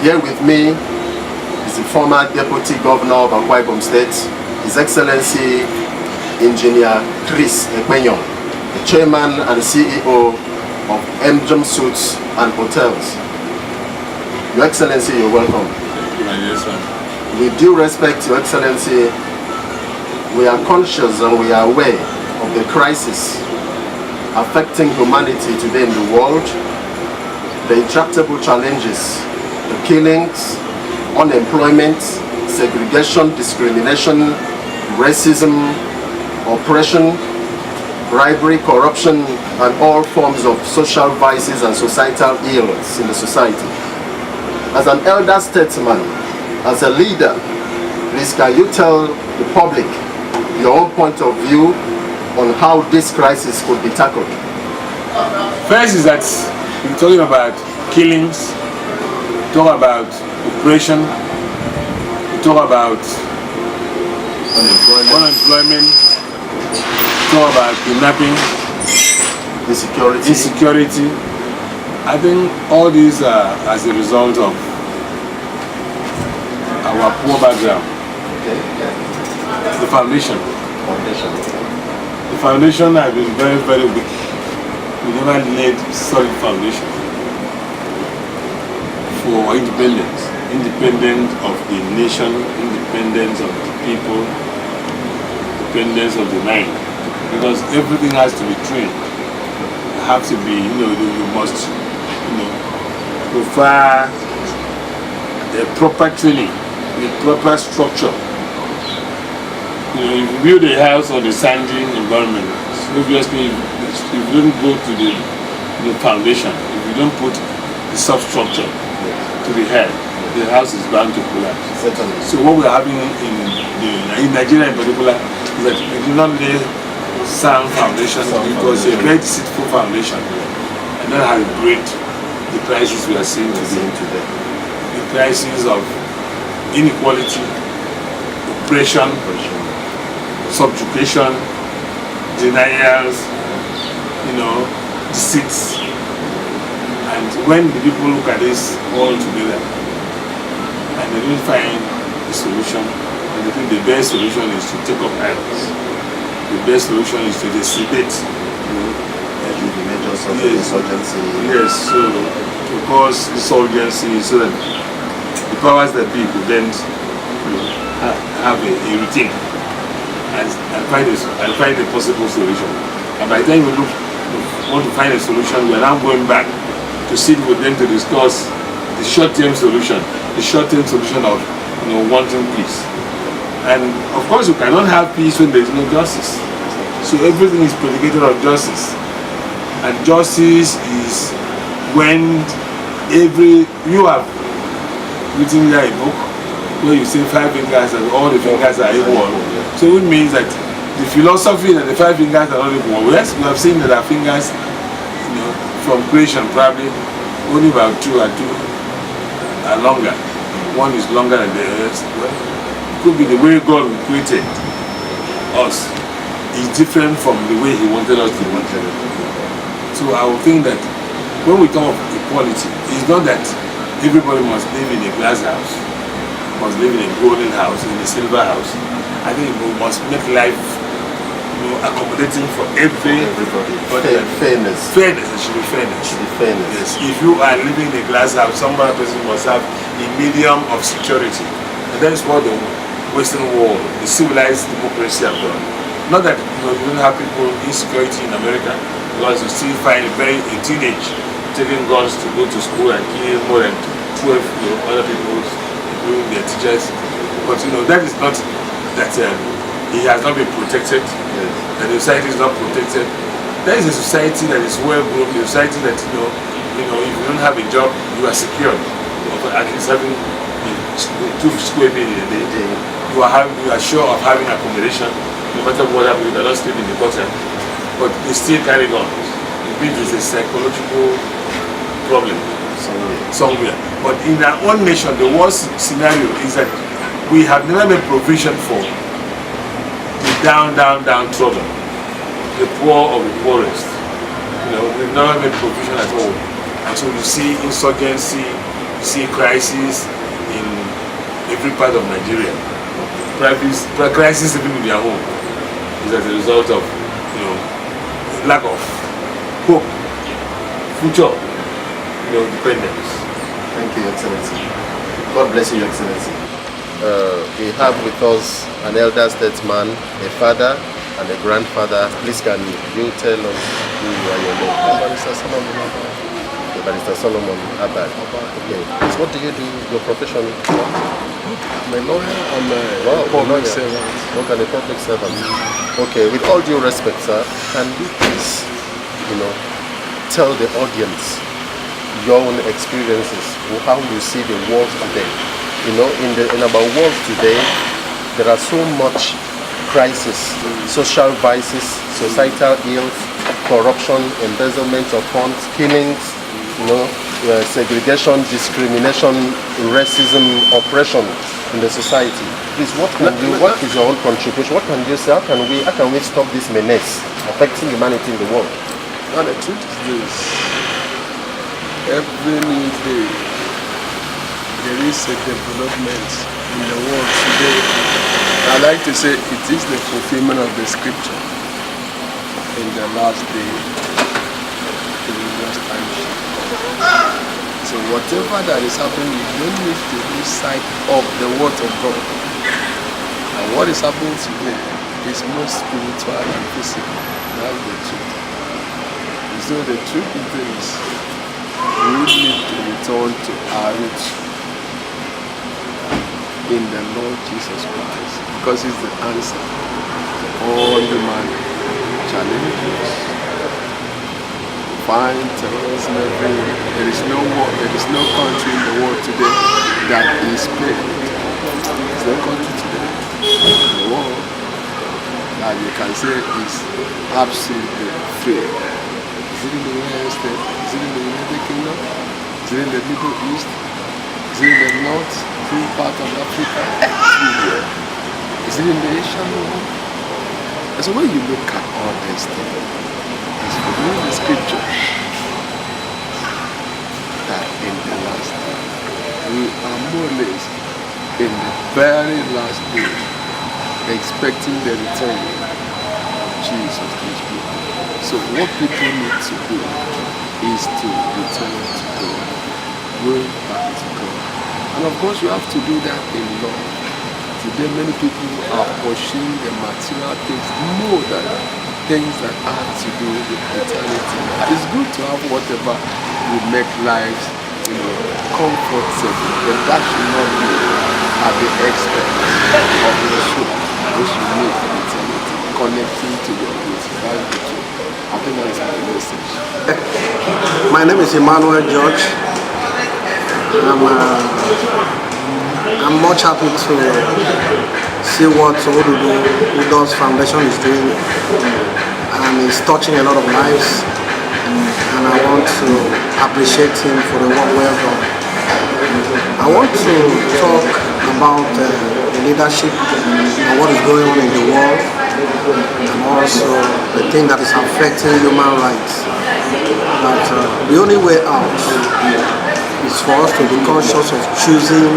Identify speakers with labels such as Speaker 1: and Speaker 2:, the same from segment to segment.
Speaker 1: Here with me is the former Deputy Governor of Akwa Ibom State, His Excellency Engineer Chris Ekpenyong, the Chairman and CEO of MGM Suites and Hotels. Your Excellency, you're welcome.
Speaker 2: Yes, sir.
Speaker 1: With due respect, Your Excellency, we are conscious and we are aware of the crisis affecting humanity today in the world, the intractable challenges, the killings, unemployment, segregation, discrimination, racism, oppression, bribery, corruption, and all forms of social vices and societal ills in the society. As an elder statesman, as a leader, please can you tell the public your own point of view on how this crisis could be tackled?
Speaker 2: First is that we're talking about killings, we talk about oppression, we talk about unemployment, we talk about kidnapping, insecurity. I think all these are as a result of our poor background. The foundation. The foundation has been very, very weak. We never laid solid foundation for independence. Independence of the nation, independence of the people, independence of the mind. Because everything has to be trained. You have to be, you must, provide a proper training, a proper structure. If you build a house on a sandy environment, obviously if you don't go to the foundation, if you don't put the substructure to the head, the house is bound to collapse.
Speaker 1: Certainly.
Speaker 2: So what we're having in Nigeria in particular is that we do not lay sound foundation because a very deceitful foundation, and that has bred the crisis we are seeing today. The crisis of inequality, oppression, subjugation, denials, deceits. And when the people look at this all together and they don't find a solution, and they think the best solution is to take up arms, the best solution is to dissipate.
Speaker 1: The major source of insurgency.
Speaker 2: Yes, so to cause insurgency so that the powers that be could then have a routine. And find a possible solution. And by the time we want to find a solution, we are now going back to sit with them to discuss the short-term solution of wanting peace. And of course, you cannot have peace when there is no justice. So everything is predicated on justice. And justice is when you have written there a book where you say 5 fingers and all the fingers are equal. So it means that the philosophy that the 5 fingers are not equal. Yes, we have seen that our fingers, from creation probably only about 2 are longer. One is longer than the rest. Well, it could be the way God created us is different from the way He wanted us to want it. So I would think that when we talk of equality, it's not that everybody must live in a glass house, must live in a golden house, in a silver house. I think we must make life accommodating for everybody.
Speaker 1: Fairness.
Speaker 2: Fairness, it should be fairness. Yes. If you are living in a glass house, some other person must have a medium of security. And that is what the Western world, the civilized democracy have done. Not that you don't have people insecurity in America, because you still find a teenage taking guns to go to school and kill more than 12 other people, including their teachers. But that is not that he has not been protected, that the society is not protected. That is a society that is well grown, a society that if you don't have a job, you are secured. At least having 2 square meals a day, you are sure of having accommodation, no matter what happens. You cannot sleep in the gutter, but they still carry on. It means it's a psychological problem somewhere. But in our own nation, the worst scenario is that we have never made provision for the downtrodden, the poor of the poorest. We've never made provision at all. And so you see insurgency, see crisis in every part of Nigeria. Crisis even in their home is as a result of, lack of hope, future, dependence.
Speaker 1: Thank you, Excellency. God bless you, Excellency. We have with us an elder statesman, a father, and a grandfather. Please, can you tell us who you are, your name?
Speaker 3: Barrister Solomon Abad.
Speaker 1: Barrister Solomon Abad. Okay. Please, what do you do? Your profession?
Speaker 3: I'm a lawyer. I'm a public servant.
Speaker 1: Okay, a public servant. Okay, with all due respect, sir, can you please, tell the audience your own experiences, how you see the world today? In our world today, there are so much crisis, social vices, societal ills, corruption, embezzlement of funds, killings, segregation, discrimination, racism, oppression in the society. Please, what is your own contribution? What can you say? How can we stop this menace affecting humanity in the world?
Speaker 3: Well, the truth is this: every new day there is a development in the world today. I like to say it is the fulfillment of the scripture. In the last day, the last time. So whatever that is happening, you don't need to lose sight of the word of God. And what is happening today is more spiritual than physical. That's the truth. So the truth is, we need to return to our roots in the Lord Jesus Christ, because He's the answer to all human challenges. Find terrorism everywhere. There is no war, there is no country in the world today that is spared. There is no country today in the world that you can say is absolutely free. Is it in the United States? Is it in the United Kingdom? Is it in the Middle East? Is it in the North? Is it in part of Africa? Everywhere. Is it in the Asian world? And so when you look at all these things, it's within the scripture that in the last day, we are more or less in the very last day, expecting the return of Jesus to His people. So what people need to do is to return to God, go back to God. And of course you have to do that in love. Today many people are pursuing the material things more than things that have to do with eternity. It's good to have whatever will make lives, comfortable, but that should not be at the expense of your soul, which you need for eternity, connecting to your roots. That's the truth. I think that is my message.
Speaker 4: My name is Emmanuel George. I'm much happy to see what Udoh's foundation is doing, and it's touching a lot of lives, and I want to appreciate him for the work well done. I want to talk about the leadership and what is going on in the world, and also the thing that is affecting human rights. But the only way out is for us to be conscious of choosing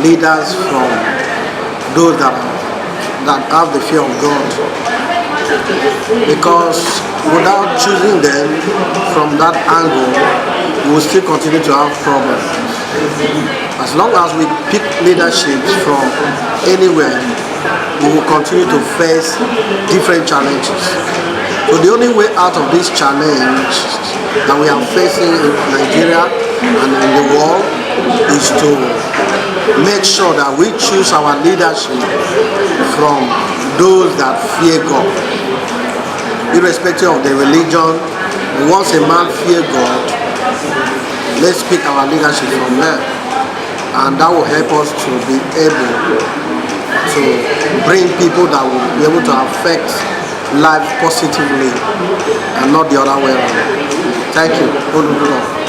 Speaker 4: leaders from those that have the fear of God. Because without choosing them from that angle, we will still continue to have problems. As long as we pick leadership from anywhere, we will continue to face different challenges. So the only way out of this challenge that we are facing in Nigeria and in the world is to make sure that we choose our leadership from those that fear God. Irrespective of the religion, once a man fears God, let's pick our leadership from there. And that will help us to be able to bring people that will be able to affect life positively and not the other way around. Thank you. Odudu.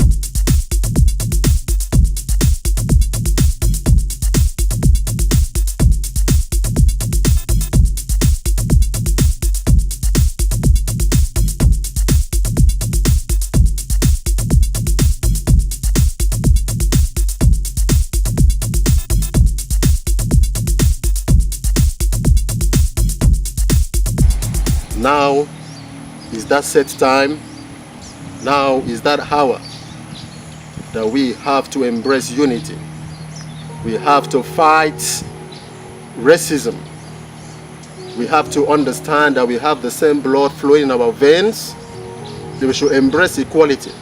Speaker 1: Now is that set time. Now is that hour that we have to embrace unity. We have to fight racism. We have to understand that we have the same blood flowing in our veins. We should embrace equality.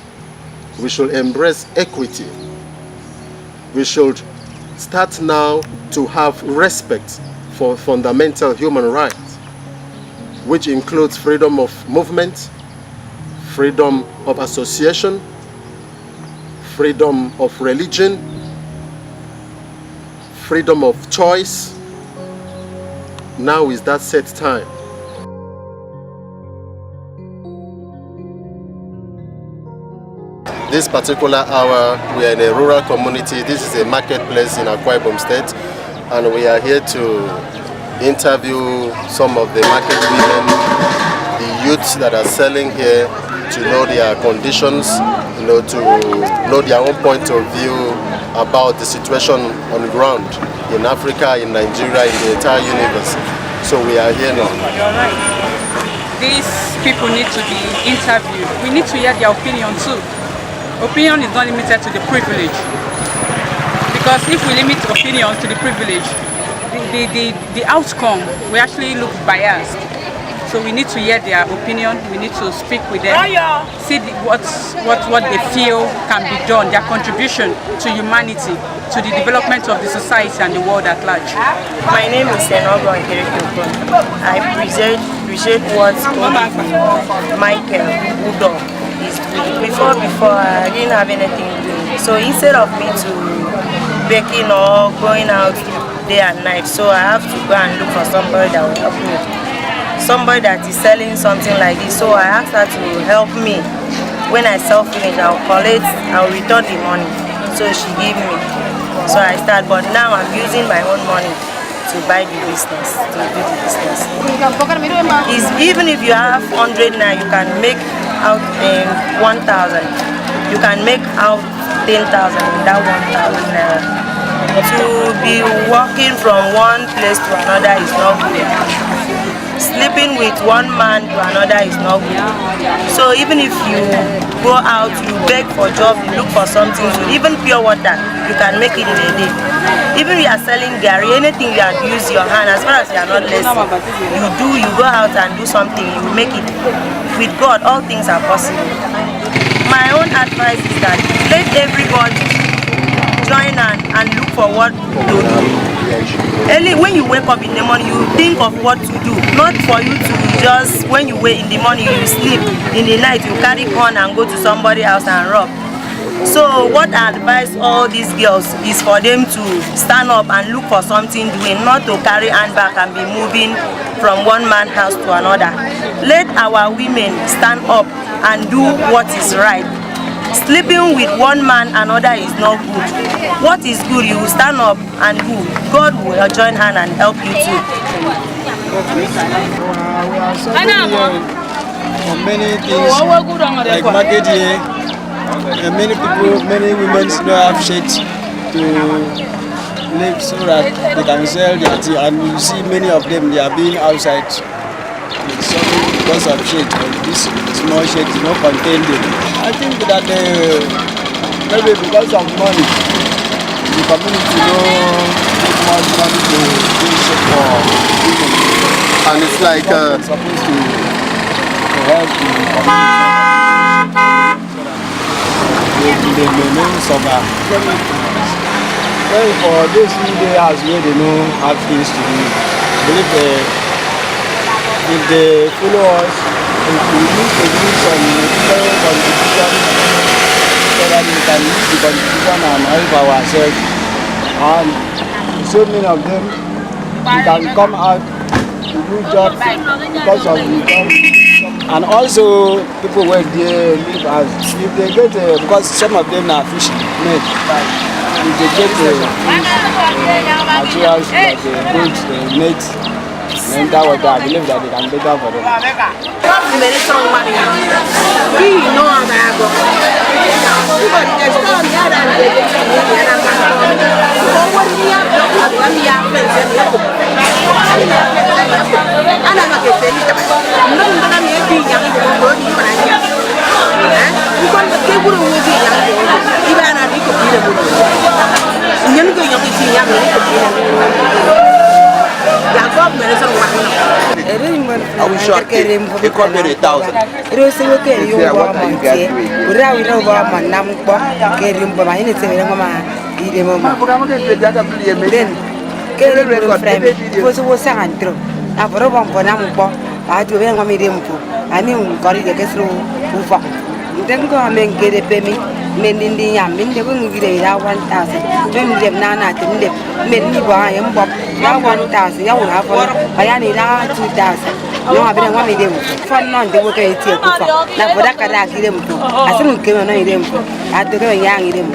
Speaker 1: We should embrace equity. We should start now to have respect for fundamental human rights, which includes freedom of movement, freedom of association, freedom of religion, freedom of choice. Now is that set time. This particular hour, we are in a rural community. This is a marketplace in Akwa Ibom State, and we are here to interview some of the market women, the youths that are selling here, to know their conditions, to know their own point of view about the situation on the ground in Africa, in Nigeria, in the entire universe. So we are here now.
Speaker 5: You're right. These people need to be interviewed. We need to hear their opinion too. Opinion is not limited to the privilege, because if we limit opinions to the privilege, the outcome will actually look biased. So we need to hear their opinion. We need to speak with them, see what they feel can be done, their contribution to humanity, to the development of the society and the world at large.
Speaker 6: My name is Odudu. I appreciate what Michael Udoh is doing. Before I didn't have anything doing. So instead of me to baking or going out day and night, so I have to go and look for somebody that will help me. Somebody that is selling something like this. So I asked her to help me. When I sell finish, I'll collect, I'll return the money. So she gave me. So I started, but now I'm using my own money to buy the business, to do the business. Even if you have 100 now, you can make out 1,000. You can make out 10,000 in that 1,000 naira. To be walking from one place to another is not good. Sleeping with one man to another is not good. So even if you go out, you beg for job, you look for something, even pure water, you can make it in a day. Even if you are selling gari, anything you have used your hand, as far as you are not lazy, you go out and do something, you make it. With God, all things are possible. My own advice is that let everybody join and look for what to do. Early, when you wake up in the morning, you think of what to do. Not for you to just, when you wake in the morning, you sleep. In the night, you carry gun and go to somebody else and rob. So what I advise all these girls is for them to stand up and look for something doing, not to carry handbag and be moving from one man's house to another. Let our women stand up and do what is right. Sleeping with one man another is not good. What is good, you will stand up and do. God will join hand and help you too.
Speaker 7: We are suffering from many things, like market here. Many people, many women don't have shit to live so that they can sell their tea, and you see many of them, they are being outside suffering because of shit. This small shit do not contain them. I think that maybe because of money, the community don't give much money to do shit for people.
Speaker 1: And it's like
Speaker 7: supposed to help the community. They may know suffer. Well, for those few days where they know have things to do, I believe if they follow us, if we need to do some contribution so that we can use the contribution and help ourselves. And so many of them, we can come out to do jobs because of the job. And also, people where they live as if they get because some of them are fishing men. If they get materials like boats, nets, and that water, I believe that they can better for them.
Speaker 8: yang ko do di mana ya ko ke buru wo di yang ko ibana di ko di le mo nyen ko yang ti yang ko di le ya ko me le so wa no
Speaker 9: I will short it. They call me 1,000.
Speaker 10: Rose wo ke yo wa ma tie. Ura wi no wa ma nam ko ke rim ba ma ni se le ma ide mo ma. Den ke le ro frame. Fo so wo sa antro. A boro bon po nam ko. A ju be ngami rim ko. Ani un ko ri ke sro u fa. Den ko men ke de pe mi. Men ndi yam min de ko ngi de ya 1,000. Men dem na na tin de men ni ba yam bob. Ya 1,000 ya wa fa. Aya ni la 2,000. No abire ngwa mi dem. Fa non de wo ke tie ku fa. Na boda kada ki dem ko. Asimu ke no ni dem ko. A de ko ya ngi dem.